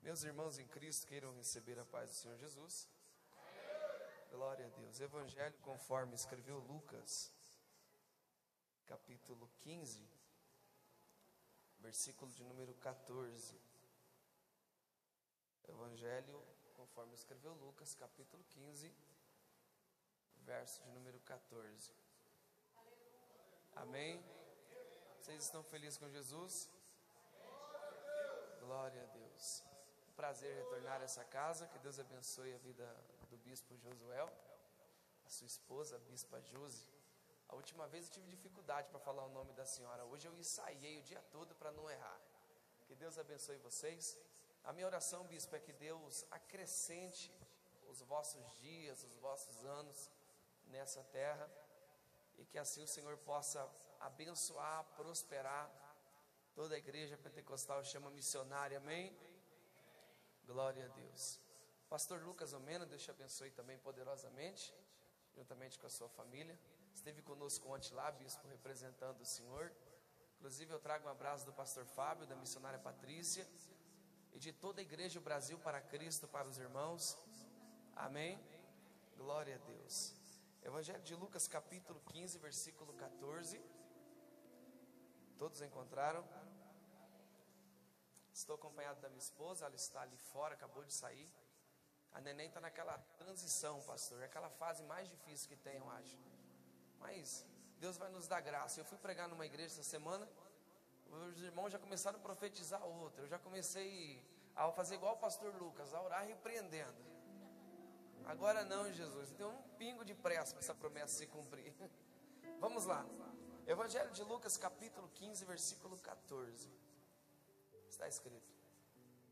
Meus irmãos em Cristo queiram receber a paz do Senhor Jesus. Glória a Deus. Evangelho conforme escreveu Lucas, capítulo 15, versículo de número 14. Evangelho conforme escreveu Lucas, capítulo 15, verso de número 14. Amém? Vocês estão felizes com Jesus? Glória a Deus. Prazer retornar a essa casa. Que Deus abençoe a vida do bispo Josuel, a sua esposa, a bispa Josi. A última vez eu tive dificuldade para falar o nome da senhora. Hoje eu ensaiei o dia todo para não errar. Que Deus abençoe vocês. A minha oração, bispo, é que Deus acrescente os vossos dias, os vossos anos nessa terra, e que assim o Senhor possa abençoar, prosperar toda a igreja pentecostal chama missionária. Amém? Glória a Deus. Pastor Lucas Omena, Deus te abençoe também poderosamente, juntamente com a sua família. Esteve conosco ontem lá, bispo, representando o Senhor. Inclusive eu trago um abraço do pastor Fábio, da missionária Patrícia, e de toda a igreja, o Brasil para Cristo, para os irmãos. Amém? Glória a Deus. Evangelho de Lucas, capítulo 15, versículo 14. Todos encontraram? Estou acompanhado da minha esposa, ela está ali fora, acabou de sair. A neném está naquela transição, pastor, é aquela fase mais difícil que tem, eu acho. Mas Deus vai nos dar graça. Eu fui pregar numa igreja essa semana, os irmãos já começaram a profetizar outra. Eu já comecei a fazer igual o pastor Lucas, a orar repreendendo. Agora não, Jesus, tem um pingo de pressa para essa promessa se cumprir. Vamos lá. Evangelho de Lucas, capítulo 15, versículo 14. Está escrito: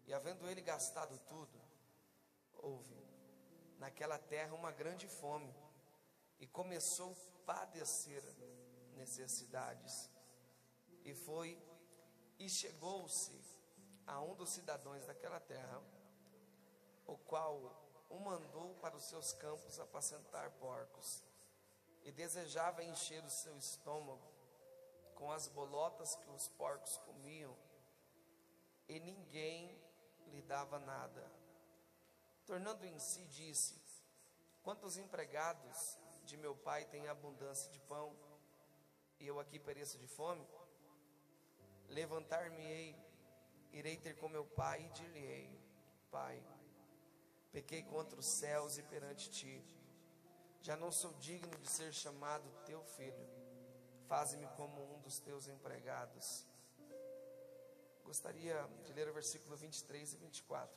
e havendo ele gastado tudo, houve naquela terra uma grande fome, e começou a padecer necessidades. E chegou-se a um dos cidadãos daquela terra, o qual o mandou para os seus campos apacentar porcos, e desejava encher o seu estômago com as bolotas que os porcos comiam, e ninguém lhe dava nada. Tornando em si, disse: quantos empregados de meu pai têm abundância de pão, e eu aqui pereço de fome? Levantar-me-ei, irei ter com meu pai, e dir-lhe-ei: Pai, pequei contra os céus e perante ti, já não sou digno de ser chamado teu filho, faze-me como um dos teus empregados. Gostaria de ler o versículo 23 e 24,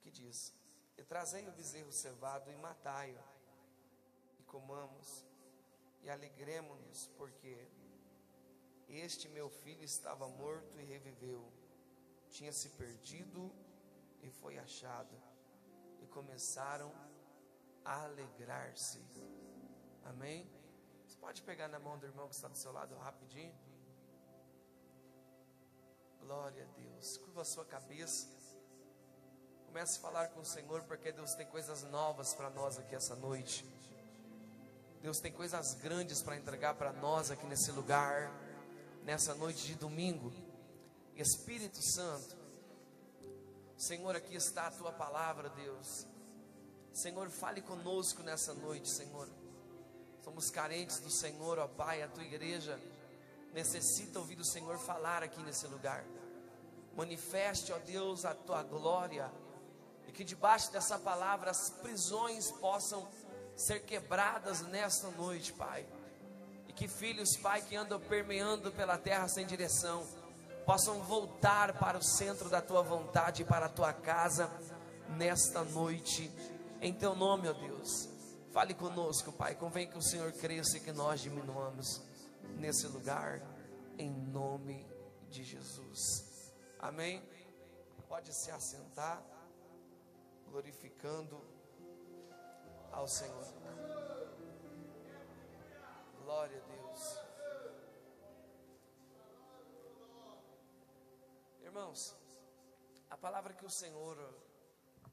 que diz: e trazei o bezerro cevado e matai-o, e comamos, e alegremo-nos, porque este meu filho estava morto e reviveu, tinha se perdido e foi achado. E começaram a alegrar-se. Amém? Você pode pegar na mão do irmão que está do seu lado rapidinho? Glória a Deus. Curva a sua cabeça. Comece a falar com o Senhor, porque Deus tem coisas novas para nós aqui essa noite. Deus tem coisas grandes para entregar para nós aqui nesse lugar, nessa noite de domingo. Espírito Santo, Senhor, aqui está a tua palavra, Deus. Senhor, fale conosco nessa noite, Senhor. Somos carentes do Senhor, ó Pai. A tua igreja necessita ouvir o Senhor falar aqui nesse lugar. Manifeste, ó Deus, a tua glória, e que debaixo dessa palavra as prisões possam ser quebradas nesta noite, Pai. E que filhos, Pai, que andam permeando pela terra sem direção, possam voltar para o centro da tua vontade, para a tua casa nesta noite, em teu nome, ó Deus. Fale conosco, Pai. Convém que o Senhor cresça e que nós diminuamos nesse lugar, em nome de Jesus. Amém? Pode se assentar, glorificando ao Senhor. Glória a Deus. Irmãos, a palavra que o Senhor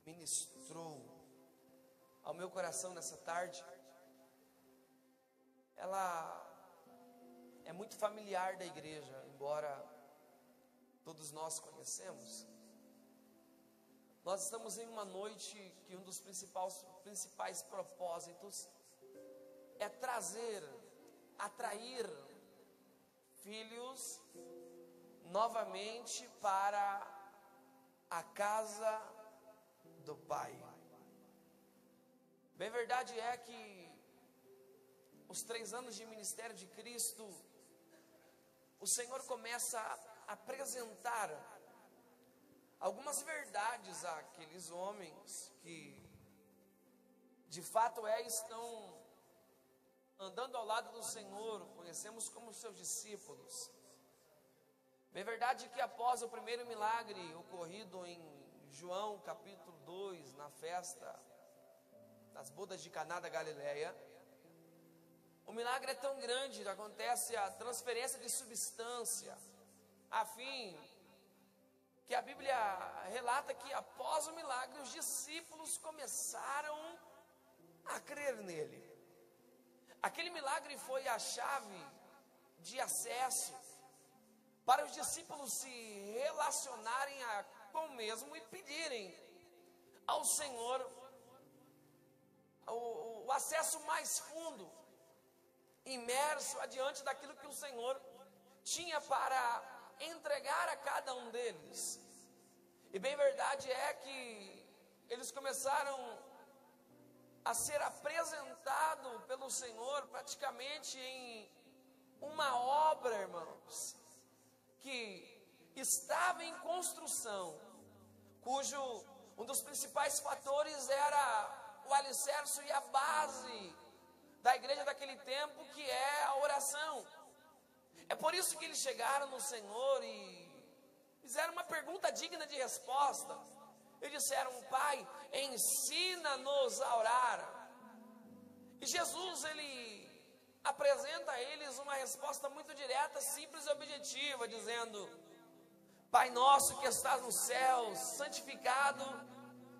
ministrou ao meu coração nessa tarde, ela é muito familiar da igreja, embora todos nós conhecemos. Nós estamos em uma noite que um dos principais propósitos é atrair filhos novamente para a casa do Pai. Bem, verdade é que os 3 anos de ministério de Cristo, o Senhor começa a apresentar algumas verdades àqueles homens que de fato estão andando ao lado do Senhor, conhecemos como seus discípulos. Bem, verdade que após o primeiro milagre ocorrido em João capítulo 2, na festa das bodas de Caná da Galileia, o milagre é tão grande, acontece a transferência de substância, a fim que a Bíblia relata que após o milagre os discípulos começaram a crer nele. Aquele milagre foi a chave de acesso para os discípulos se relacionarem com o mesmo e pedirem ao Senhor o acesso mais fundo, imerso adiante daquilo que o Senhor tinha para entregar a cada um deles. E bem verdade é que eles começaram a ser apresentados pelo Senhor praticamente em uma obra, irmãos, que estava em construção, cujo um dos principais fatores era o alicerce e a base da igreja daquele tempo, que é a oração. É por isso que eles chegaram no Senhor e fizeram uma pergunta digna de resposta. Eles disseram: Pai, ensina-nos a orar. E Jesus, ele apresenta a eles uma resposta muito direta, simples e objetiva, dizendo: Pai nosso que estás no céu, santificado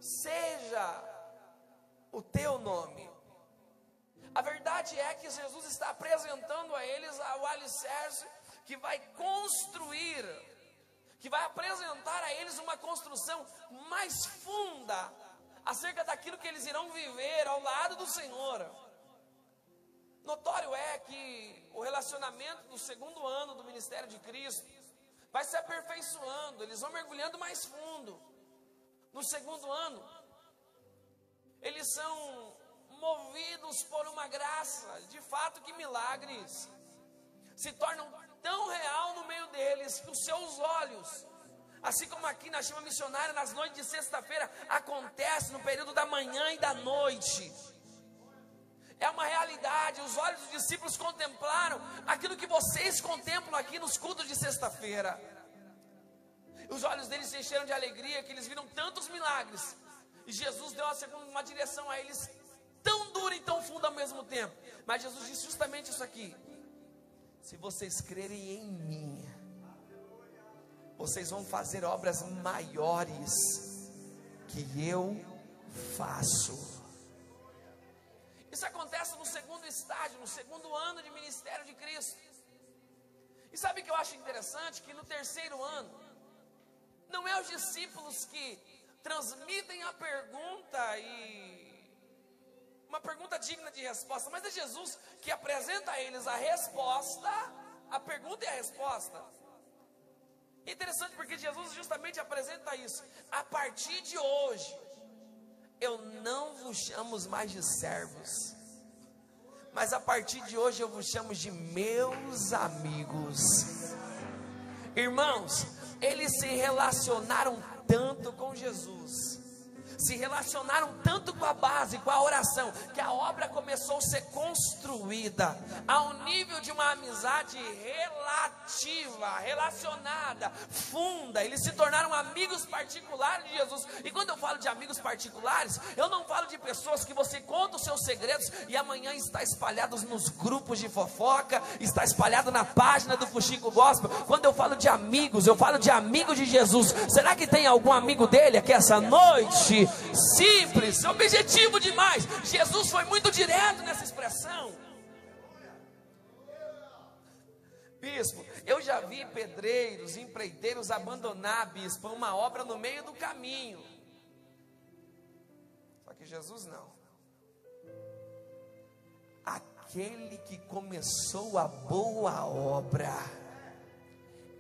seja o teu nome. A verdade é que Jesus está apresentando a eles o alicerce que vai construir, que vai apresentar a eles uma construção mais funda acerca daquilo que eles irão viver ao lado do Senhor. Notório é que o relacionamento do 2º ano do ministério de Cristo vai se aperfeiçoando, eles vão mergulhando mais fundo. No 2º ano, eles são movidos por uma graça, de fato que milagres se tornam tão real no meio deles, que os seus olhos, assim como aqui na Chama Missionária, nas noites de sexta-feira, acontece no período da manhã e da noite, é uma realidade. Os olhos dos discípulos contemplaram aquilo que vocês contemplam aqui nos cultos de sexta-feira. Os olhos deles se encheram de alegria, que eles viram tantos milagres, e Jesus deu uma direção a eles tão dura e tão funda ao mesmo tempo. Mas Jesus disse justamente isso aqui: se vocês crerem em mim, vocês vão fazer obras maiores que eu faço. Isso acontece no 2º estágio, no 2º ano de ministério de Cristo. E sabe o que eu acho interessante? Que no 3º ano, não é os discípulos que transmitem a pergunta e uma pergunta digna de resposta, mas é Jesus que apresenta a eles a resposta, a pergunta e a resposta. É interessante porque Jesus justamente apresenta isso: a partir de hoje, eu não vos chamo mais de servos, mas a partir de hoje eu vos chamo de meus amigos. Irmãos, eles se relacionaram tanto com Jesus, se relacionaram tanto com a base, com a oração, que a obra começou a ser construída ao nível de uma amizade relativa, relacionada, funda. Eles se tornaram amigos particulares de Jesus. E quando eu falo de amigos particulares, eu não falo de pessoas que você conta os seus segredos e amanhã está espalhados nos grupos de fofoca, está espalhado na página do Fuxico Gospel. Quando eu falo de amigos, eu falo de amigos de Jesus. Será que tem algum amigo dele aqui essa noite? Simples, objetivo demais. Jesus foi muito direto nessa expressão. Bispo, eu já vi pedreiros, empreiteiros abandonar, bispo, uma obra no meio do caminho. Só que Jesus não. Aquele que começou a boa obra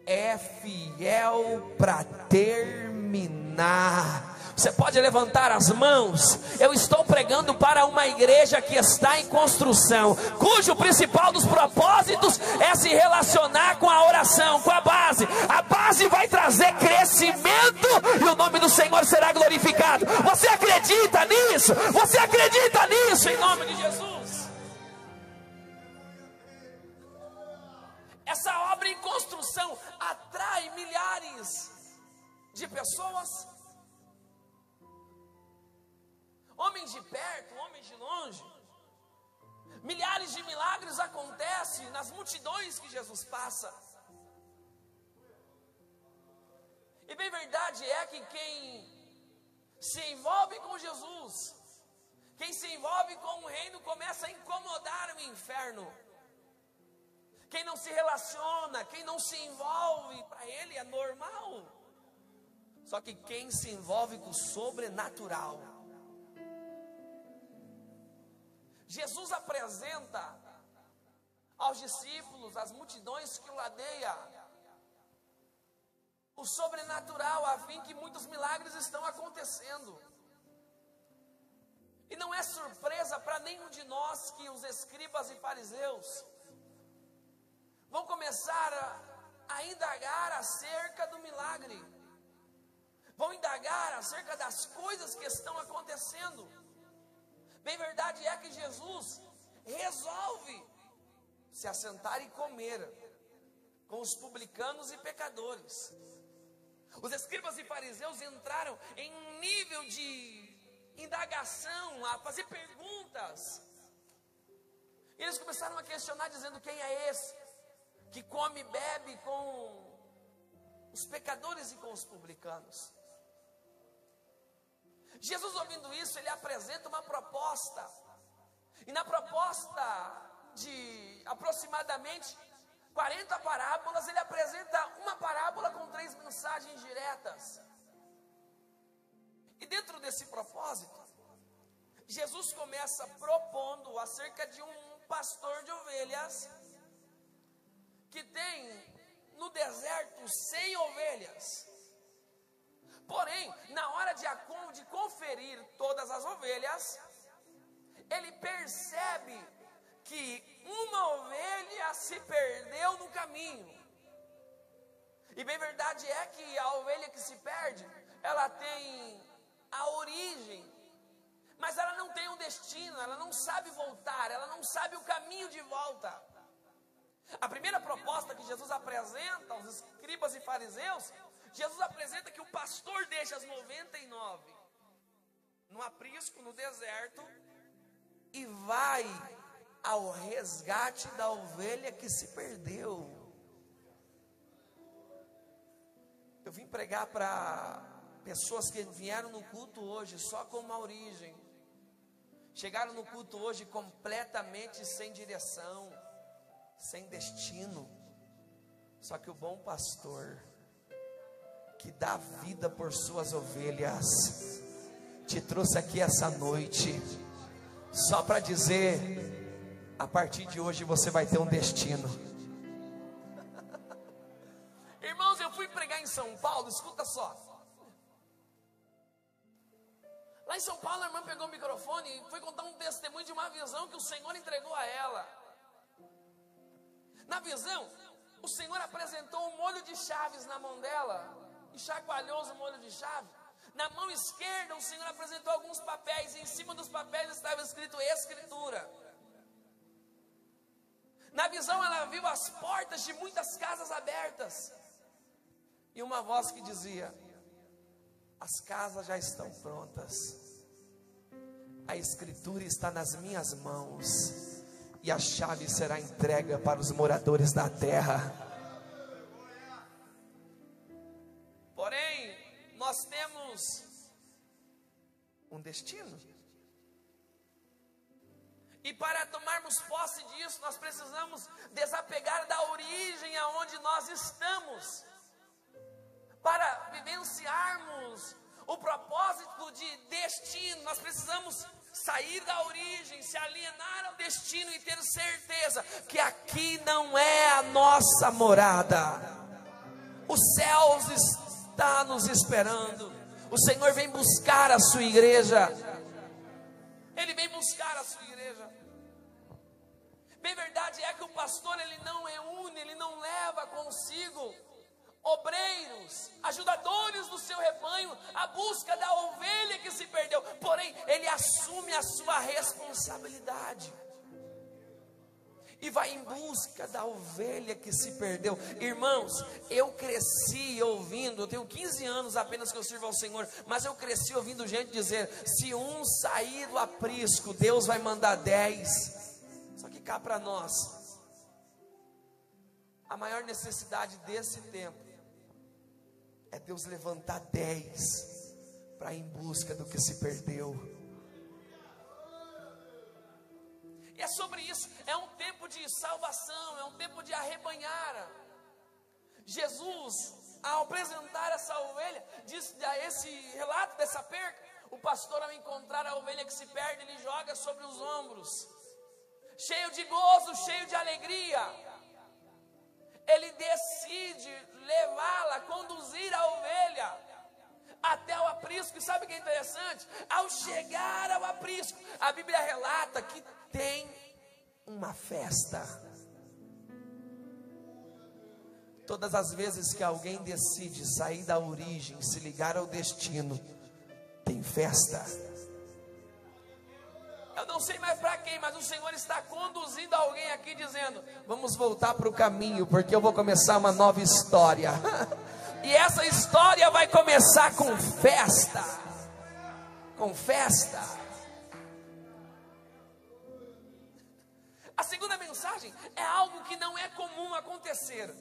é fiel para terminar. Você pode levantar as mãos. Eu estou pregando para uma igreja que está em construção, cujo principal dos propósitos é se relacionar com a oração, com a base. A base vai trazer crescimento e o nome do Senhor será glorificado. Você acredita nisso? Você acredita nisso em nome de Jesus? Essa obra em construção atrai milhares de pessoas. Homens de perto, homens de longe. Milhares de milagres acontecem nas multidões que Jesus passa. E bem verdade é que quem se envolve com Jesus, quem se envolve com o reino, começa a incomodar o inferno. Quem não se relaciona, quem não se envolve, para ele é normal. Só que quem se envolve com o sobrenatural, Jesus apresenta aos discípulos, às multidões que o ladeia, o sobrenatural, a fim que muitos milagres estão acontecendo. E não é surpresa para nenhum de nós que os escribas e fariseus vão começar a indagar acerca do milagre, vão indagar acerca das coisas que estão acontecendo. Bem verdade é que Jesus resolve se assentar e comer com os publicanos e pecadores. Os escribas e fariseus entraram em um nível de indagação, a fazer perguntas. E eles começaram a questionar, dizendo: quem é esse que come e bebe com os pecadores e com os publicanos? Jesus, ouvindo isso, ele apresenta uma proposta. E na proposta de aproximadamente 40 parábolas, ele apresenta uma parábola com 3 mensagens diretas. E dentro desse propósito, Jesus começa propondo acerca de um pastor de ovelhas que tem no deserto 100 ovelhas. Porém, na hora de conferir todas as ovelhas, ele percebe que uma ovelha se perdeu no caminho. E bem verdade é que a ovelha que se perde, ela tem a origem, mas ela não tem um destino, ela não sabe voltar, ela não sabe o caminho de volta. A primeira proposta que Jesus apresenta aos escribas e fariseus, Jesus apresenta que o pastor deixa as 99 no aprisco, no deserto, e vai ao resgate da ovelha que se perdeu. Eu vim pregar para pessoas que vieram no culto hoje só com uma origem, chegaram no culto hoje completamente sem direção, sem destino. Só que o bom pastor, que dá vida por suas ovelhas, te trouxe aqui essa noite só para dizer: a partir de hoje você vai ter um destino. Irmãos, eu fui pregar em São Paulo, escuta só. Lá em São Paulo, a irmã pegou o microfone e foi contar um testemunho de uma visão que o Senhor entregou a ela. Na visão, o Senhor apresentou um molho de chaves na mão dela e chacoalhou o molho de chave. Na mão esquerda, o Senhor apresentou alguns papéis, e em cima dos papéis estava escrito Escritura. Na visão, ela viu as portas de muitas casas abertas e uma voz que dizia: as casas já estão prontas, a Escritura está nas minhas mãos, e a chave será entregue para os moradores da terra. Porém, nós temos um destino, e para tomarmos posse disso, nós precisamos desapegar da origem aonde nós estamos, para vivenciarmos o propósito de destino. Nós precisamos sair da origem, se alienar ao destino e ter certeza que aqui não é a nossa morada. Os céus está nos esperando. O Senhor vem buscar a sua igreja. Ele vem buscar a sua igreja. Bem verdade é que o pastor, ele não reúne, ele não leva consigo obreiros, ajudadores do seu rebanho, à busca da ovelha que se perdeu. Porém, ele assume a sua responsabilidade e vai em busca da ovelha que se perdeu. Irmãos, eu cresci ouvindo, eu tenho 15 anos apenas que eu sirvo ao Senhor, mas eu cresci ouvindo gente dizer: se um sair do aprisco, Deus vai mandar 10. Só que cá para nós, a maior necessidade desse tempo é Deus levantar 10 para ir em busca do que se perdeu. E é sobre isso. É um tempo de salvação, é um tempo de arrebanhar. Jesus, ao apresentar essa ovelha, diz a esse relato dessa perca: o pastor, ao encontrar a ovelha que se perde, ele joga sobre os ombros, cheio de gozo, cheio de alegria. Ele decide levá-la, conduzir a ovelha até o aprisco. E sabe o que é interessante? Ao chegar ao aprisco, a Bíblia relata que tem uma festa. Todas as vezes que alguém decide sair da origem, se ligar ao destino, tem festa. Eu não sei mais para quem, mas o Senhor está conduzindo alguém aqui dizendo: vamos voltar para o caminho, porque eu vou começar uma nova história. E essa história vai começar com festa. Com festa. A segunda mensagem é algo que não é comum acontecer.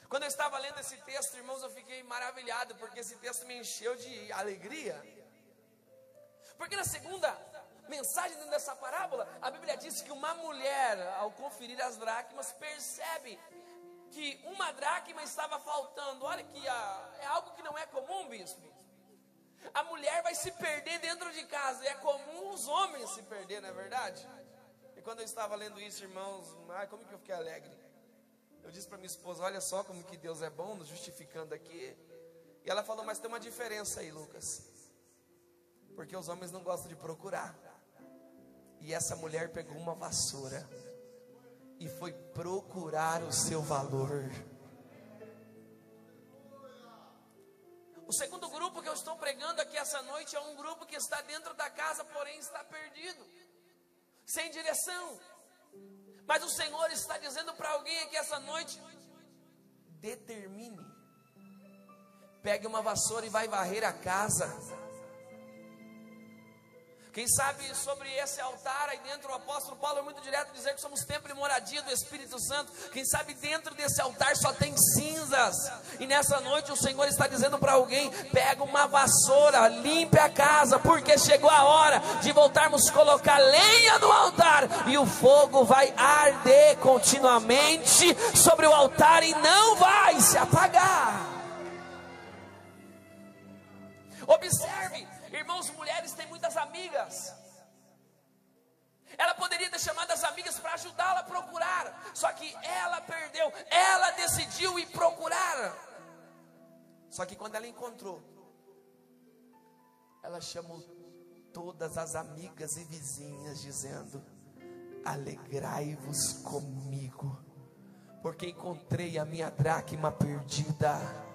Quando eu estava lendo esse texto, irmãos, eu fiquei maravilhado, porque esse texto me encheu de alegria. Porque na segunda mensagem dessa parábola, a Bíblia diz que uma mulher, ao conferir as dracmas, percebe que uma dracma estava faltando. Olha que é algo que não é comum, bispo. A mulher vai se perder dentro de casa. É comum os homens se perder, não é verdade? E quando eu estava lendo isso, irmãos, como que eu fiquei alegre. Eu disse para minha esposa: olha só como que Deus é bom, nos justificando aqui. E ela falou: mas tem uma diferença aí, Lucas, porque os homens não gostam de procurar. E essa mulher pegou uma vassoura e foi procurar o seu valor. O segundo grupo que eu estou pregando aqui essa noite é um grupo que está dentro da casa, porém está perdido, sem direção. Mas o Senhor está dizendo para alguém aqui essa noite: determine, pegue uma vassoura e vai varrer a casa. Quem sabe sobre esse altar aí dentro, o apóstolo Paulo é muito direto dizer que somos templo e moradia do Espírito Santo. Quem sabe dentro desse altar só tem cinzas, e nessa noite o Senhor está dizendo para alguém: pega uma vassoura, limpe a casa, porque chegou a hora de voltarmos a colocar lenha no altar, e o fogo vai arder continuamente sobre o altar e não vai se apagar. Observe, irmãos, mulheres têm muitas amigas. Ela poderia ter chamado as amigas para ajudá-la a procurar, só que ela perdeu. Ela decidiu ir procurar. Só que quando ela encontrou, ela chamou todas as amigas e vizinhas, dizendo: alegrai-vos comigo, porque encontrei a minha dracma perdida.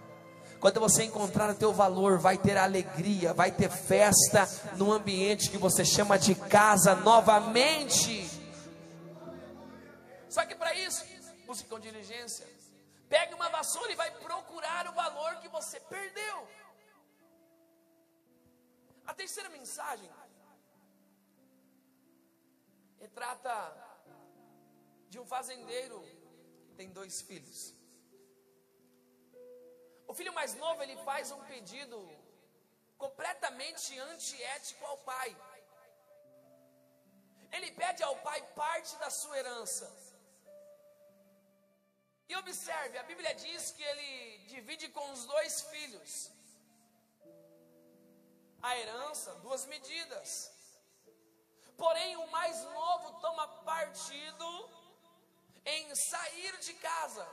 Quando você encontrar o teu valor, vai ter alegria, vai ter festa no ambiente que você chama de casa novamente. Só que para isso, busque com diligência. Pegue uma vassoura e vai procurar o valor que você perdeu. A terceira mensagem retrata de um fazendeiro que tem 2 filhos. O filho mais novo, ele faz um pedido completamente antiético ao pai. Ele pede ao pai parte da sua herança. E observe, a Bíblia diz que ele divide com os 2 filhos. a herança, 2 medidas. Porém, o mais novo toma partido em sair de casa.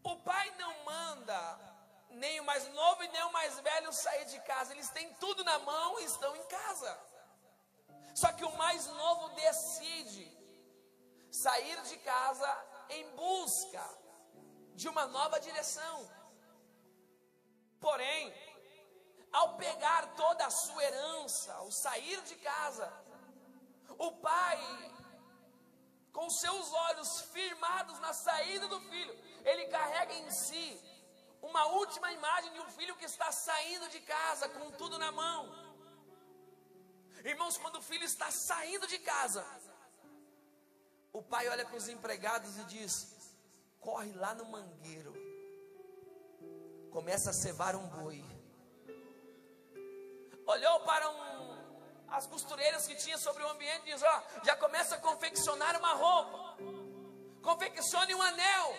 O pai não manda nem o mais novo e nem o mais velho sair de casa. Eles têm tudo na mão e estão em casa. Só que o mais novo decide sair de casa em busca de uma nova direção. Porém, ao pegar toda a sua herança, ao sair de casa, o pai, com seus olhos firmados na saída do filho, ele carrega em si uma última imagem de um filho que está saindo de casa com tudo na mão. Irmãos, quando o filho está saindo de casa, o pai olha para os empregados e diz: corre lá no mangueiro, começa a cevar um boi. Olhou para as costureiras que tinha sobre o ambiente e diz: ó, já começa a confeccionar uma roupa, confeccione um anel.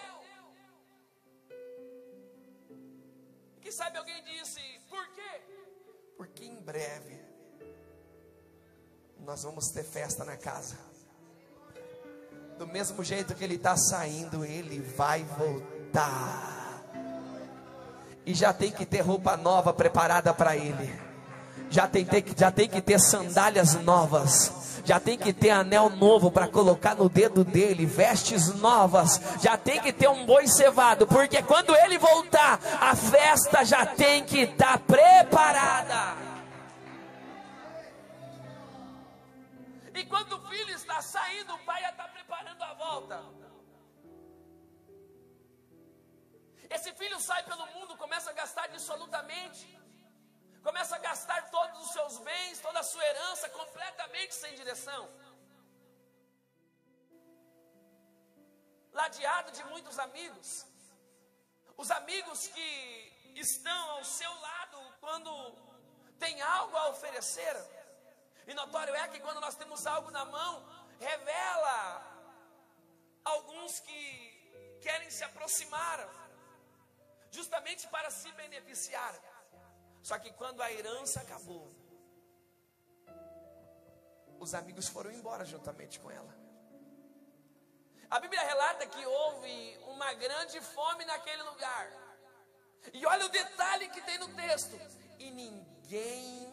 Que sabe, alguém disse: por quê? Porque em breve nós vamos ter festa na casa. Do mesmo jeito que ele está saindo, ele vai voltar. E já tem que ter roupa nova preparada para ele. Já tem que ter sandálias novas. Já tem que ter anel novo para colocar no dedo dele, vestes novas. Já tem que ter um boi cevado, porque quando ele voltar, a festa já tem que estar preparada. E quando o filho está saindo, o pai já está preparando a volta. Esse filho sai pelo mundo, começa a gastar dissolutamente. Começa a gastar todos os seus bens, toda a sua herança, completamente sem direção. Ladeado de muitos amigos. Os amigos que estão ao seu lado quando tem algo a oferecer. E notório é que quando nós temos algo na mão, revela alguns que querem se aproximar, justamente para se beneficiar. Só que quando a herança acabou, os amigos foram embora juntamente com ela. A Bíblia relata que houve uma grande fome naquele lugar. E olha o detalhe que tem no texto: e ninguém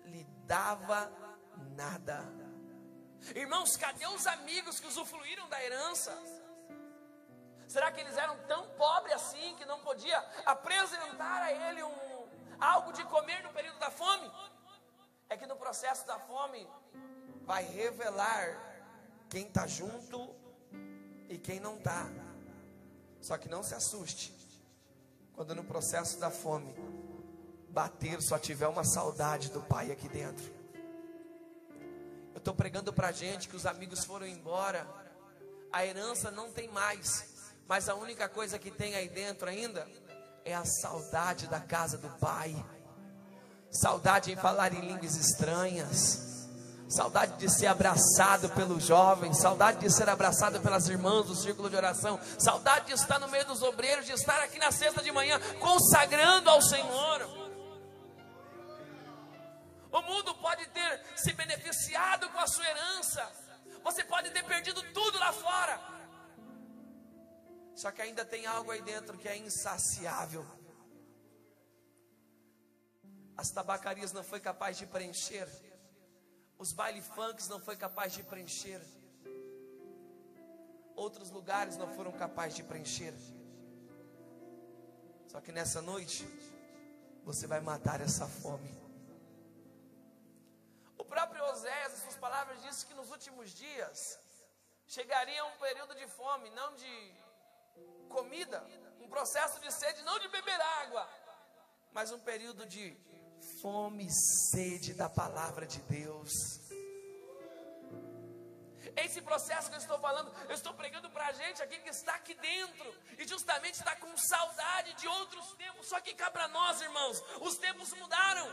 lhe dava nada. Irmãos, cadê os amigos que usufruíram da herança? Será que eles eram tão pobres assim que não podia apresentar a ele algo de comer no período da fome? É que no processo da fome vai revelar quem está junto e quem não está. Só que não se assuste quando no processo da fome bater, só tiver uma saudade do pai aqui dentro. Eu estou pregando para a gente que os amigos foram embora, a herança não tem mais, mas a única coisa que tem aí dentro ainda é a saudade da casa do pai, saudade em falar em línguas estranhas, saudade de ser abraçado pelos jovens, saudade de ser abraçado pelas irmãs do círculo de oração, saudade de estar no meio dos obreiros, de estar aqui na sexta de manhã consagrando ao Senhor. O mundo pode ter se beneficiado com a sua herança, você pode ter perdido tudo lá fora, só que ainda tem algo aí dentro que é insaciável. As tabacarias não foi capaz de preencher, os baile funks não foi capaz de preencher, outros lugares não foram capazes de preencher. Só que nessa noite você vai matar essa fome. O próprio Oséias, em suas palavras, disse que nos últimos dias chegaria um período de fome, não de comida, um processo de sede, não de beber água, mas um período de fome e sede da palavra de Deus. Esse processo que eu estou falando, eu estou pregando para a gente aqui que está aqui dentro e justamente está com saudade de outros tempos. Só que cá para nós, irmãos, os tempos mudaram,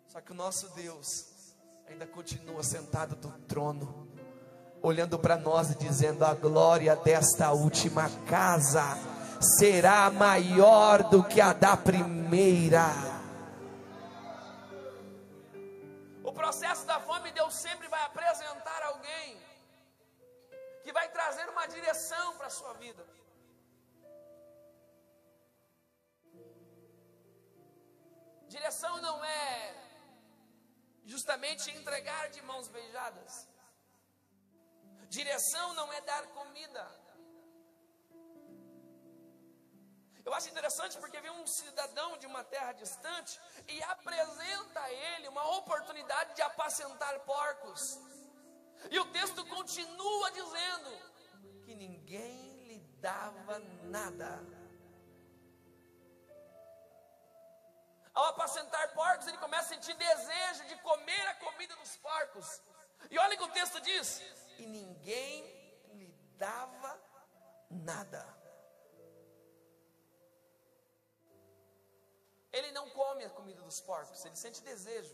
só que o nosso Deus ainda continua sentado do trono, olhando para nós e dizendo: a glória desta última casa será maior do que a da primeira. processo da fome, Deus sempre vai apresentar alguém que vai trazer uma direção para a sua vida. Direção não é justamente entregar de mãos beijadas. Direção não é dar comida. Eu acho interessante porque vem um cidadão de uma terra distante e apresenta a ele uma oportunidade de apacentar porcos. E o texto continua dizendo que ninguém lhe dava nada. Ao apacentar porcos, ele começa a sentir desejo de comer a comida dos porcos. E olha o que o texto diz: e ninguém lhe dava nada. Ele não come a comida dos porcos, ele sente desejo.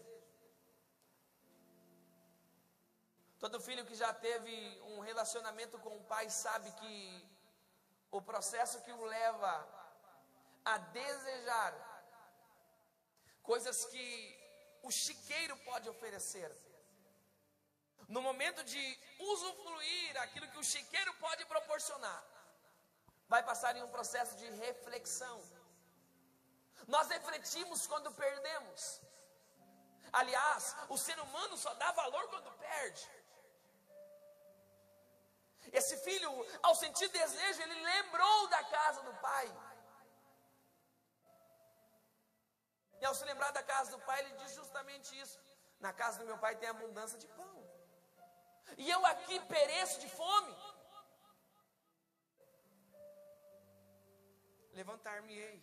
Todo filho que já teve um relacionamento com o pai sabe que o processo que o leva a desejar coisas que o chiqueiro pode oferecer, no momento de usufruir aquilo que o chiqueiro pode proporcionar, vai passar em um processo de reflexão. Nós refletimos quando perdemos. Aliás, o ser humano só dá valor quando perde. Esse filho, ao sentir desejo, ele lembrou da casa do pai. E ao se lembrar da casa do pai, ele diz justamente isso: na casa do meu pai tem abundância de pão, e eu aqui pereço de fome. Levantar-me-ei,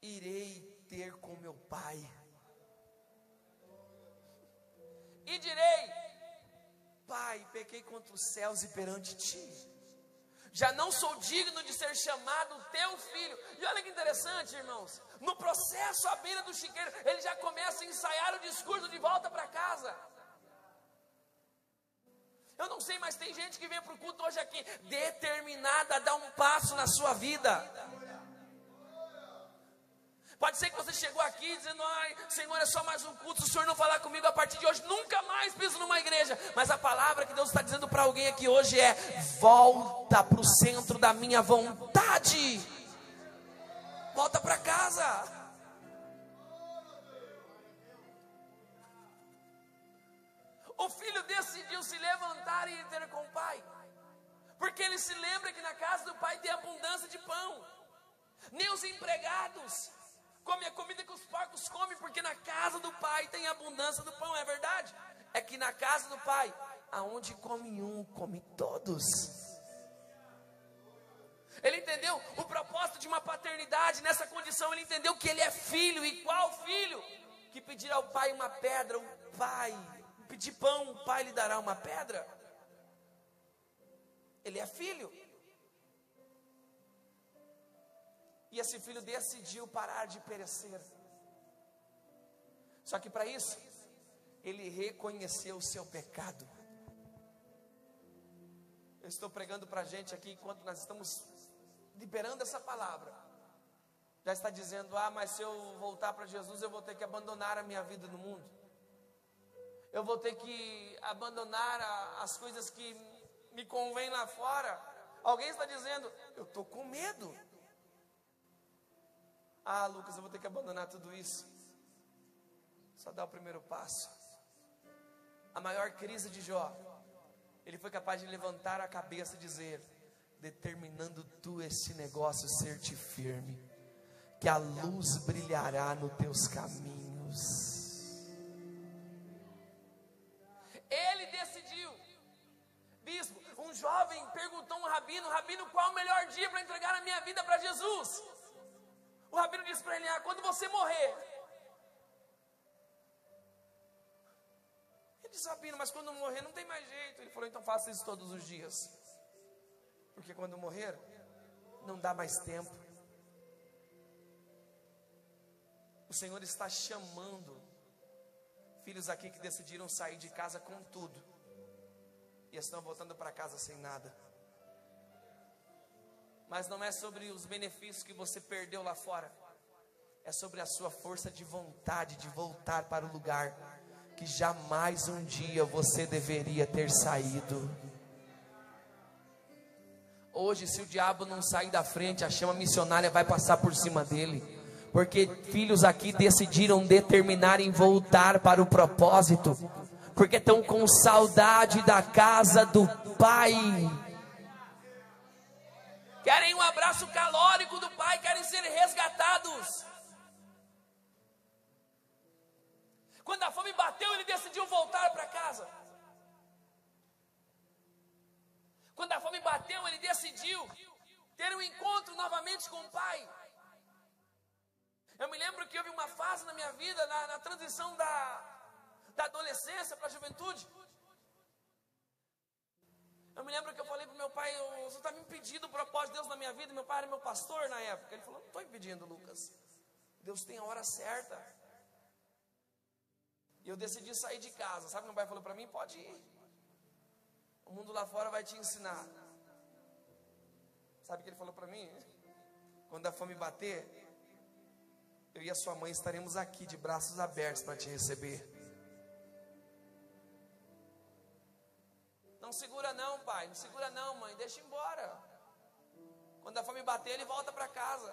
irei ter com meu pai, e direi: Pai, pequei contra os céus e perante ti, já não sou digno de ser chamado teu filho. E olha que interessante, irmãos, no processo à beira do chiqueiro, ele já começa a ensaiar o discurso de volta para casa. Eu não sei, mas tem gente que vem para o culto hoje aqui determinada a dar um passo na sua vida. Pode ser que você chegou aqui dizendo: ai, Senhor, é só mais um culto, se o Senhor não falar comigo a partir de hoje, nunca mais piso numa igreja. Mas a palavra que Deus está dizendo para alguém aqui hoje é: volta para o centro da minha vontade. Volta para casa. O filho decidiu se levantar e ir ter com o pai, porque ele se lembra que na casa do pai tem abundância de pão. Nem os empregados come a comida que os porcos comem, porque na casa do pai tem abundância do pão. É verdade? É que na casa do pai, aonde come um, come todos. Ele entendeu o propósito de uma paternidade nessa condição. Ele entendeu que ele é filho. E qual filho que pedir ao pai uma pedra, o pai pedir pão, o pai lhe dará uma pedra? Ele é filho. E esse filho decidiu parar de perecer. Só que para isso, ele reconheceu o seu pecado. Eu estou pregando para a gente aqui, enquanto nós estamos liberando essa palavra, já está dizendo: ah, mas se eu voltar para Jesus, eu vou ter que abandonar a minha vida no mundo. Eu vou ter que abandonar as coisas que me convêm lá fora. Alguém está dizendo: eu estou com medo. Ah, Lucas, eu vou ter que abandonar tudo isso. Só dá o primeiro passo. A maior crise de Jó, ele foi capaz de levantar a cabeça e dizer: determinando tu esse negócio ser-te firme, que a luz brilhará nos teus caminhos. Ele decidiu. Bispo, um jovem perguntou a um rabino: rabino, qual o melhor dia para entregar a minha vida para Jesus? O rabino disse para ele: ah, quando você morrer. Ele disse: rabino, mas quando morrer não tem mais jeito. Ele falou: então faça isso todos os dias, porque quando morrer não dá mais tempo. O Senhor está chamando filhos aqui que decidiram sair de casa com tudo e estão voltando para casa sem nada. Mas não é sobre os benefícios que você perdeu lá fora, é sobre a sua força de vontade de voltar para o lugar que jamais um dia você deveria ter saído. Hoje, se o diabo não sair da frente, a chama missionária vai passar por cima dele, porque filhos aqui decidiram determinar em voltar para o propósito, porque estão com saudade da casa do Pai, querem um abraço calórico do Pai, querem ser resgatados. Quando a fome bateu, ele decidiu voltar para casa. Quando a fome bateu, ele decidiu ter um encontro novamente com o Pai. Eu me lembro que houve uma fase na minha vida, na transição da adolescência para a juventude. Eu me lembro que eu falei para o meu pai: você está me impedindo o propósito de Deus na minha vida. Meu pai era meu pastor na época. Ele falou: não estou impedindo, Lucas. Deus tem a hora certa. E eu decidi sair de casa. Sabe o que meu pai falou para mim? Pode ir. O mundo lá fora vai te ensinar. Sabe o que ele falou para mim? Quando a fome bater, eu e a sua mãe estaremos aqui de braços abertos para te receber. Não segura não, pai. Não segura não, mãe. Deixa embora. Quando a fome bater, ele volta para casa.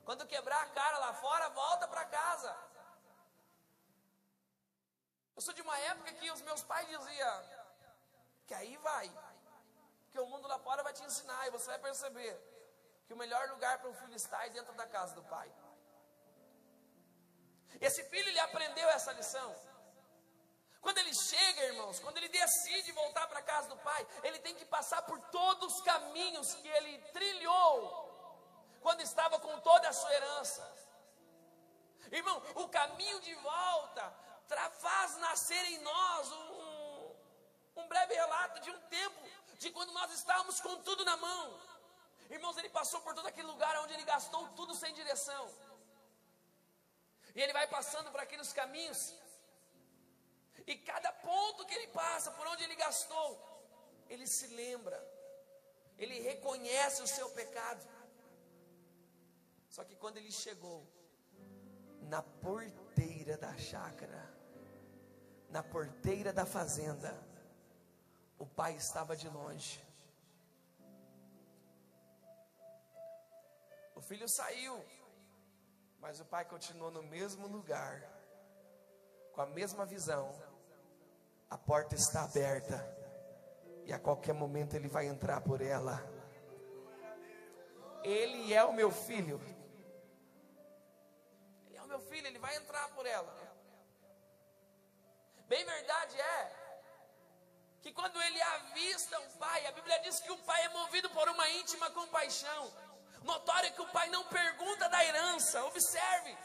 Quando quebrar a cara lá fora, volta para casa. Eu sou de uma época que os meus pais diziam que aí vai, que o mundo lá fora vai te ensinar, e você vai perceber que o melhor lugar para um filho estar é dentro da casa do pai. Esse filho, ele aprendeu essa lição. Quando ele chega, irmãos, quando ele decide voltar para a casa do pai, ele tem que passar por todos os caminhos que ele trilhou quando estava com toda a sua herança. Irmão, o caminho de volta faz nascer em nós um breve relato de um tempo, de quando nós estávamos com tudo na mão. Irmãos, ele passou por todo aquele lugar onde ele gastou tudo sem direção. E ele vai passando por aqueles caminhos, e cada ponto que ele passa, por onde ele gastou, ele se lembra, ele reconhece o seu pecado. Só que quando ele chegou na porteira da chácara, na porteira da fazenda, o pai estava de longe. O filho saiu, mas o pai continuou no mesmo lugar, com a mesma visão. A porta está aberta, e a qualquer momento ele vai entrar por ela. Ele é o meu filho. Ele é o meu filho, ele vai entrar por ela. Bem verdade é que quando ele avista o pai, a Bíblia diz que o pai é movido por uma íntima compaixão. Notório que o pai não pergunta da herança, observe.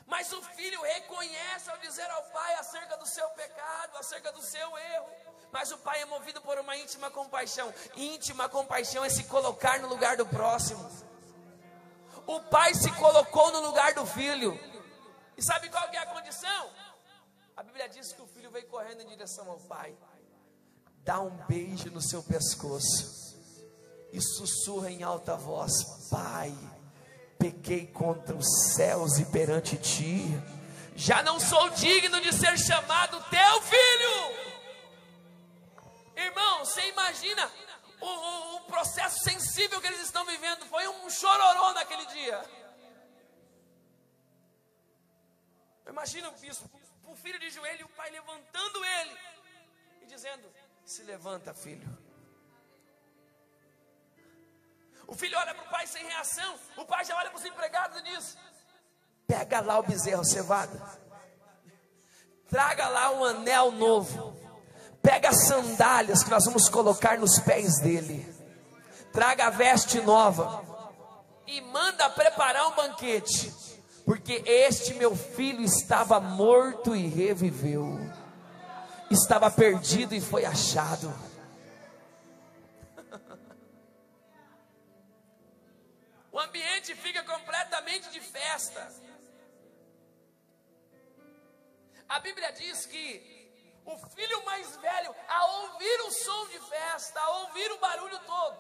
Mas o filho reconhece ao dizer ao pai acerca do seu pecado, acerca do seu erro. Mas o pai é movido por uma íntima compaixão. Íntima compaixão é se colocar no lugar do próximo. O pai se colocou no lugar do filho. E sabe qual que é a condição? A Bíblia diz que o filho veio correndo em direção ao pai, dá um beijo no seu pescoço e sussurra em alta voz: Pai, pequei contra os céus e perante ti, já não sou digno de ser chamado teu filho. Irmão, você imagina o processo sensível que eles estão vivendo? Foi um chororô naquele dia. Imagina o filho de joelho e o pai levantando ele e dizendo: se levanta, filho. O filho olha para o pai sem reação. O pai já olha para os empregados e diz: pega lá o bezerro cevado, traga lá um anel novo, pega as sandálias que nós vamos colocar nos pés dele, traga a veste nova e manda preparar um banquete, porque este meu filho estava morto e reviveu, estava perdido e foi achado. O ambiente fica completamente de festa. A Bíblia diz que o filho mais velho, ao ouvir o som de festa, ao ouvir o barulho todo,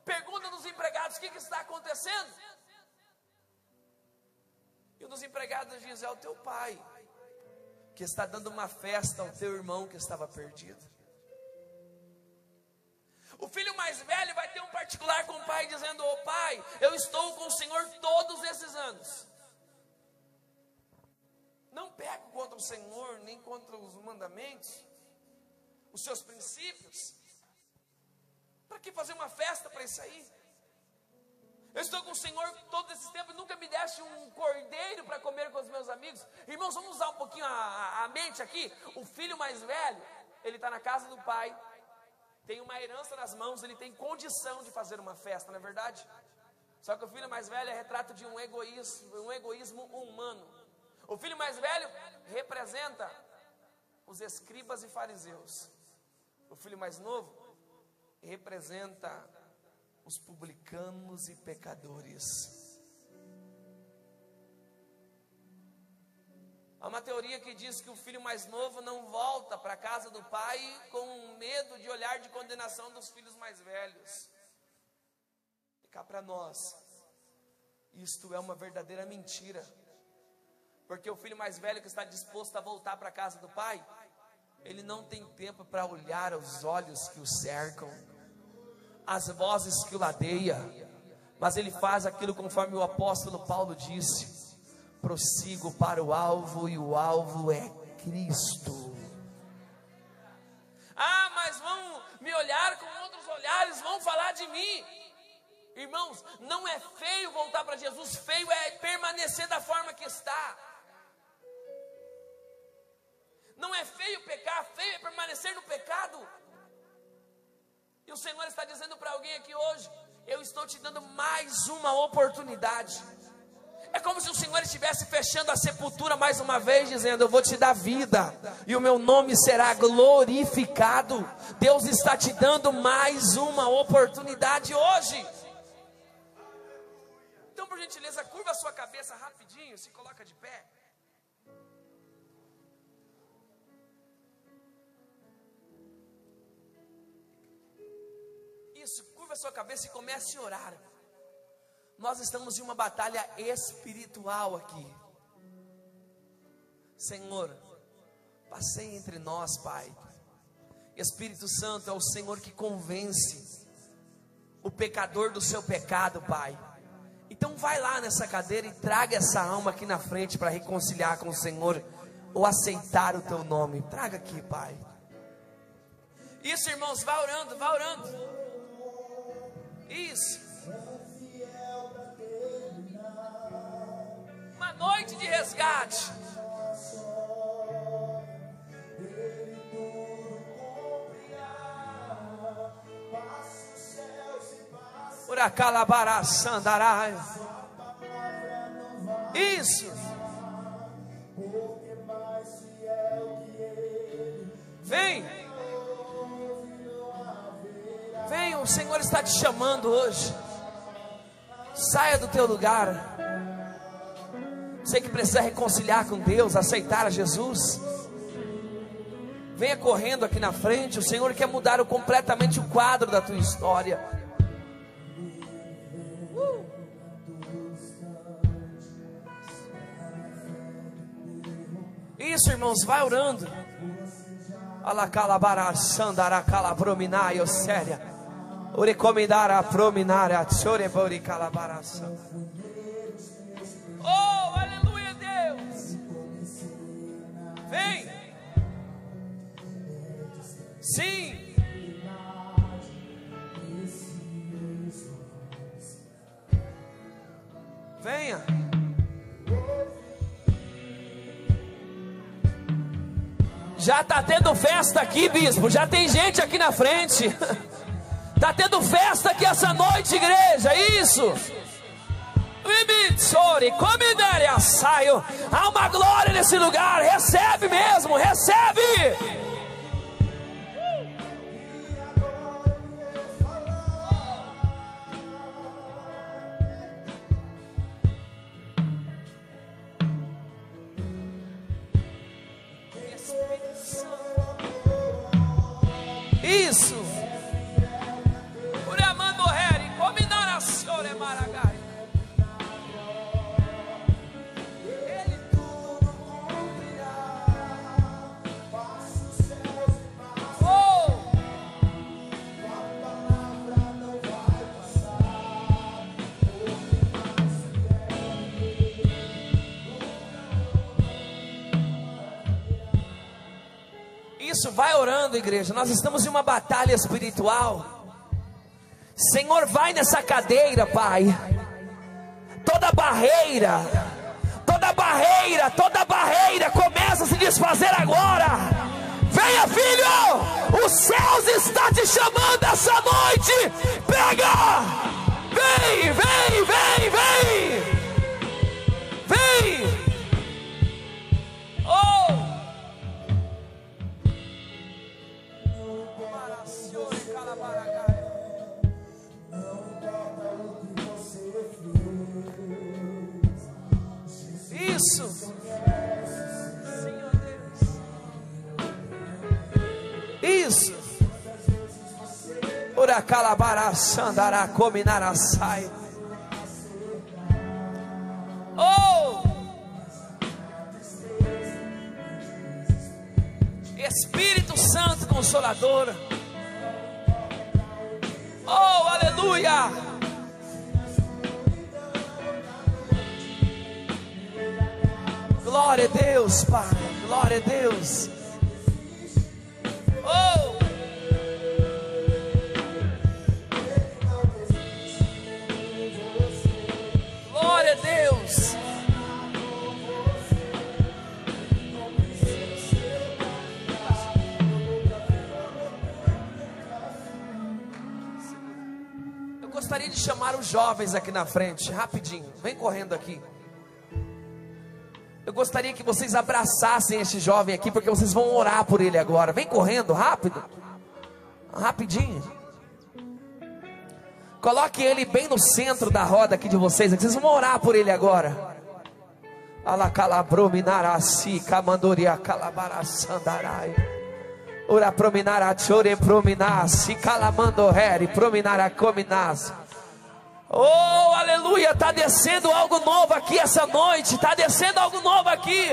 pergunta dos empregados: o que está acontecendo? E um dos empregados diz: é o teu pai, que está dando uma festa ao teu irmão que estava perdido. O filho mais velho vai ter um particular com o pai, dizendo: ô pai, eu estou com o Senhor todos esses anos. Não peco contra o Senhor, nem contra os mandamentos, os seus princípios. Para que fazer uma festa para isso aí? Eu estou com o Senhor todo esse tempo e nunca me deste um cordeiro para comer com os meus amigos. Irmãos, vamos usar um pouquinho a mente aqui. O filho mais velho, ele está na casa do pai, tem uma herança nas mãos, ele tem condição de fazer uma festa, não é verdade? Só que o filho mais velho é retrato de um egoísmo humano. O filho mais velho representa os escribas e fariseus. O filho mais novo representa os publicanos e pecadores. Há uma teoria que diz que o filho mais novo não volta para a casa do pai com medo de olhar de condenação dos filhos mais velhos. E cá para nós, isto é uma verdadeira mentira. Porque o filho mais velho que está disposto a voltar para a casa do pai, ele não tem tempo para olhar os olhos que o cercam, as vozes que o ladeiam, mas ele faz aquilo conforme o apóstolo Paulo disse: prossigo para o alvo, e o alvo é Cristo. Ah, mas vão me olhar com outros olhares, vão falar de mim. Irmãos, não é feio voltar para Jesus, feio é permanecer da forma que está. Não é feio pecar, feio é permanecer no pecado. E o Senhor está dizendo para alguém aqui hoje: eu estou te dando mais uma oportunidade. É como se o Senhor estivesse fechando a sepultura mais uma vez, dizendo: eu vou te dar vida, e o meu nome será glorificado. Deus está te dando mais uma oportunidade hoje. Então, por gentileza, curva a sua cabeça rapidinho, se coloca de pé. Isso, curva a sua cabeça e comece a orar. Nós estamos em uma batalha espiritual aqui. Senhor, passeie entre nós, Pai. Espírito Santo é o Senhor que convence o pecador do seu pecado, Pai. Então vai lá nessa cadeira e traga essa alma aqui na frente para reconciliar com o Senhor, ou aceitar o teu nome. Traga aqui, Pai. Isso, irmãos, vai orando, vai orando. Isso. Uma noite de resgate. Uracalabará sandarai. Isso. Vem. Vem, o Senhor está te chamando hoje. Saia do teu lugar. Você que precisa reconciliar com Deus, aceitar a Jesus, venha correndo aqui na frente. O Senhor quer mudar completamente o quadro da tua história. Isso, irmãos, vai orando. Alacalabará sandará calabrominário séria. Urecomendara prominária tsorebori calabaração. Oh, aleluia, Deus. Vem. Sim. Venha. Já está tendo festa aqui, bispo. Já tem gente aqui na frente. Está tendo festa aqui essa noite, igreja. Isso. Há uma glória nesse lugar. Recebe mesmo, recebe. Isso. Isso, vai orando, igreja. Nós estamos em uma batalha espiritual. Senhor, vai nessa cadeira, Pai. Toda barreira começa a se desfazer agora. Venha, filho, os céus estão te chamando essa noite. Pega, vem, vem, vem, vem, vem. Oh, isso. Isso. Ora calabara sandará cominará sai. Oh! Espírito Santo Consolador. Oh, aleluia! Glória a Deus, Pai. Glória a Deus. Oh! Glória a Deus. Eu gostaria de chamar os jovens aqui na frente, rapidinho. Vem correndo aqui. Eu gostaria que vocês abraçassem este jovem aqui, porque vocês vão orar por ele agora. Vem correndo, rápido. Rapidinho. Coloque ele bem no centro da roda aqui de vocês. Vocês vão orar por ele agora. Alacalabrominarasi, camandoria calabarasandarai. Ora prominara chore prominasi, calamandorere prominara cominas. Oh, aleluia, está descendo algo novo aqui essa noite. Está descendo algo novo aqui.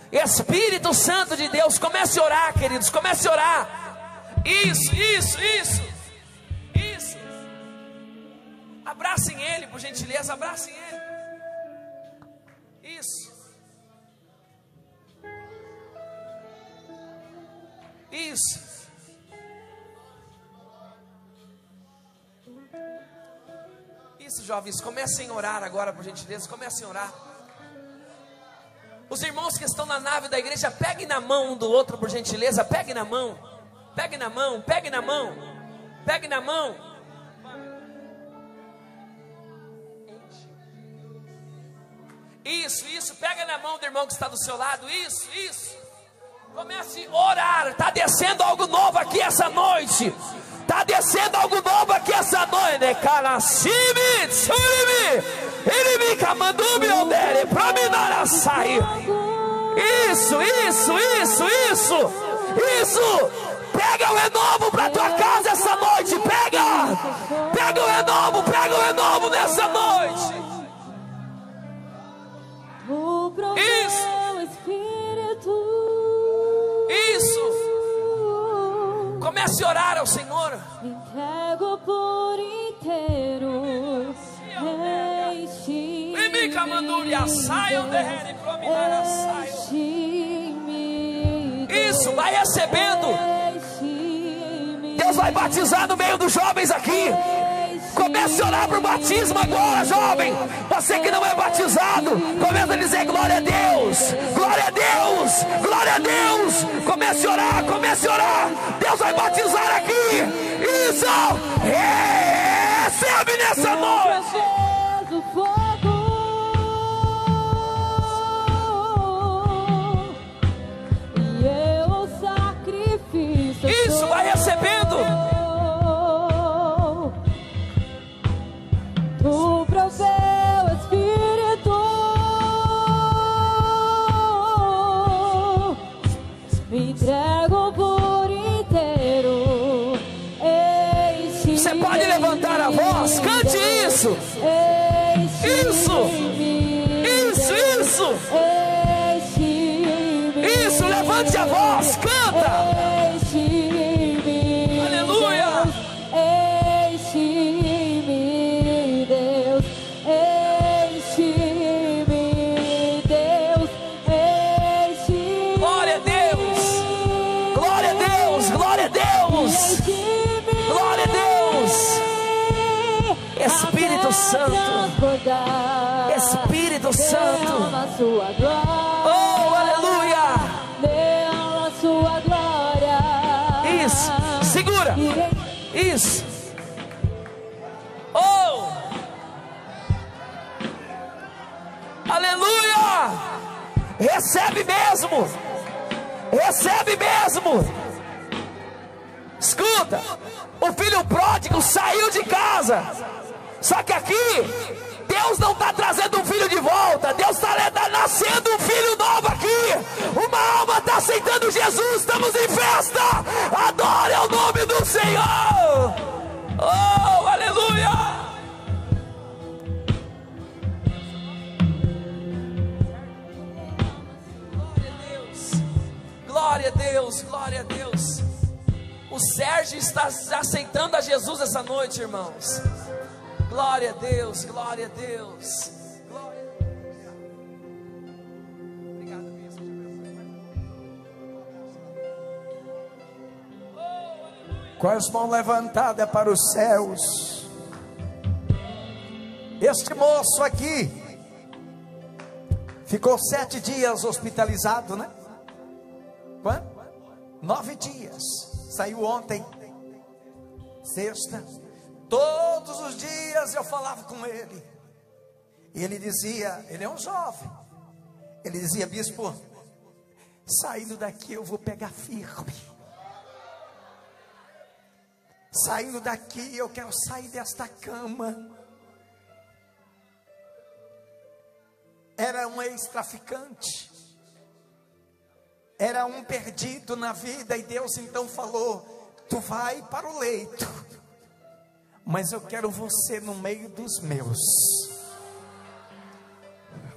Espírito Santo de Deus, comece a orar, queridos. Comece a orar. Isso, isso, isso. Isso. Abracem ele, por gentileza, abracem ele. Isso. Isso. Isso, jovens, comecem a orar agora, por gentileza, comecem a orar. Os irmãos que estão na nave da igreja, peguem na mão um do outro, por gentileza, peguem na mão. Peguem na mão, peguem na mão. Peguem na mão. Isso, isso, pega na mão do irmão que está do seu lado, isso, isso. Comece a orar, está descendo algo novo aqui essa noite. Está descendo algo novo aqui essa noite. Isso, isso, isso, isso. Isso. Pega o renovo para tua casa essa noite. Pega. Pega o renovo nessa noite. Isso. Isso. Comece a orar ao Senhor. Entrego por inteiro. Isso, vai recebendo. Deus vai batizar no meio dos jovens aqui. Comece a orar para o batismo agora, jovem. Você que não é batizado, comece a dizer glória a Deus, glória a Deus, glória a Deus. Comece a orar, comece a orar. Deus vai batizar aqui. Isso, recebe nessa noite. Isso, vai recebendo. Tu proveu Espírito, me entrego por inteiro. Você pode levantar a voz, cante isso. Isso, isso, isso. Isso, levante a voz, canta. Espírito Santo, Espírito Santo, derrama sua glória, oh, aleluia, derrama sua glória. isso, segura, isso, oh, aleluia, recebe mesmo, recebe mesmo. Escuta, o filho pródigo saiu de casa, só que aqui Deus não está trazendo um filho de volta, Deus está nascendo um filho novo aqui, uma alma está aceitando Jesus, estamos em festa, adore o nome do Senhor, oh, aleluia. Glória a Deus, glória a Deus. O Sérgio está aceitando a Jesus essa noite, irmãos. Glória a Deus, glória a Deus. Glória a Deus. Obrigado, bispo. Com as mãos levantadas para os céus. Este moço aqui ficou 7 dias hospitalizado, né? Quanto? 9 dias. Saiu ontem, sexta. Todos os dias eu falava com ele. E ele dizia, ele é um jovem. Ele dizia, bispo, saindo daqui eu vou pegar firme. Saindo daqui eu quero sair desta cama. Era um ex-traficante. Era um perdido na vida, e Deus então falou, tu vai para o leito, mas eu quero você no meio dos meus.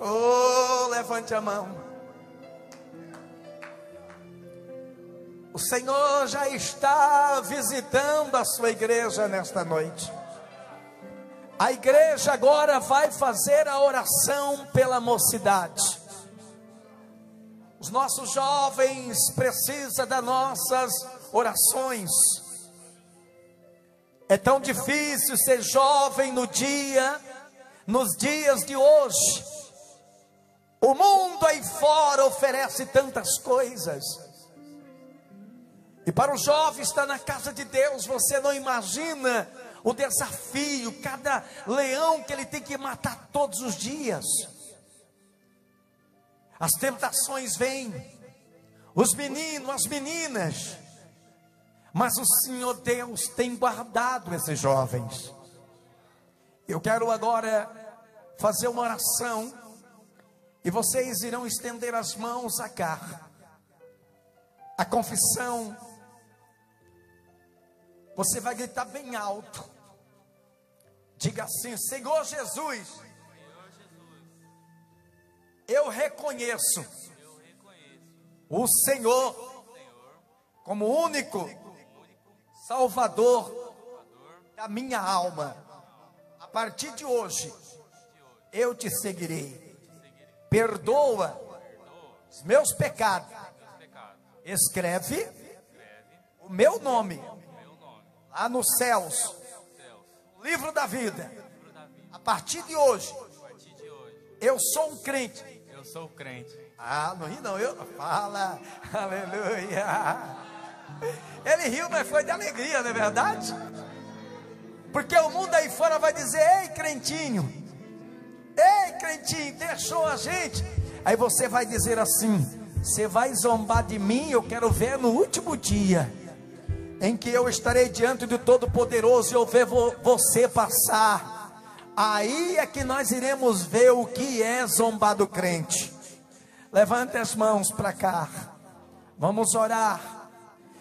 Oh, levante a mão. O Senhor já está visitando a sua igreja nesta noite. A igreja agora vai fazer a oração pela mocidade. Os nossos jovens precisam das nossas orações. É tão difícil ser jovem nos dias de hoje. O mundo aí fora oferece tantas coisas. E para o jovem estar na casa de Deus, você não imagina o desafio, cada leão que ele tem que matar todos os dias. As tentações vêm, os meninos, as meninas, mas o Senhor Deus tem guardado esses jovens. Eu quero agora fazer uma oração, e vocês irão estender as mãos a cá. A confissão, você vai gritar bem alto, diga assim, Senhor Jesus, eu reconheço o Senhor como único Salvador da minha alma. A partir de hoje, eu te seguirei. Perdoa os meus pecados. Escreve o meu nome lá nos céus, no livro da vida. A partir de hoje, eu sou um crente. Eu sou crente. Ah, não ri não, fala, aleluia. Ele riu, mas foi de alegria, não é verdade? Porque o mundo aí fora vai dizer, ei crentinho, deixou a gente. Aí você vai dizer assim, você vai zombar de mim, eu quero ver no último dia, em que eu estarei diante do Todo-Poderoso e eu ver você passar. Aí é que nós iremos ver o que é zombar do crente. Levante as mãos para cá. Vamos orar.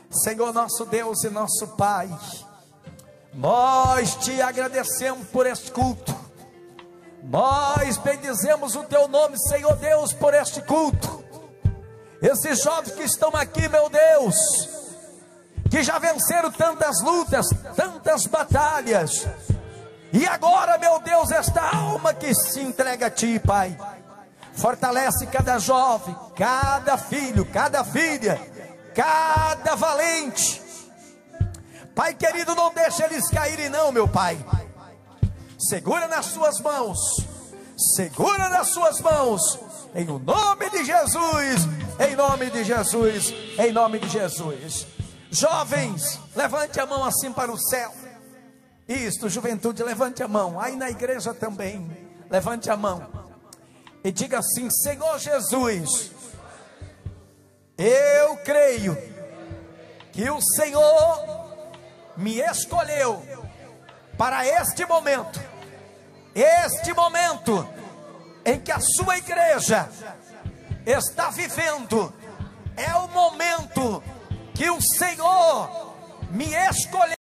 Senhor nosso Deus e nosso Pai, nós te agradecemos por este culto. Nós bendizemos o teu nome, Senhor Deus, por este culto. Esses jovens que estão aqui, meu Deus, que já venceram tantas lutas, tantas batalhas, e agora, meu Deus, esta alma que se entrega a ti, Pai, fortalece cada jovem, cada filho, cada filha, cada valente. Pai querido, não deixe eles caírem não, meu Pai. Segura nas suas mãos. Segura nas suas mãos. Em nome de Jesus. Em nome de Jesus. Em nome de Jesus. Jovens, levante a mão assim para o céu. Isto, juventude, levante a mão. Aí na igreja também, levante a mão e diga assim: Senhor Jesus, eu creio que o Senhor me escolheu para este momento em que a sua igreja está vivendo. É o momento que o Senhor me escolheu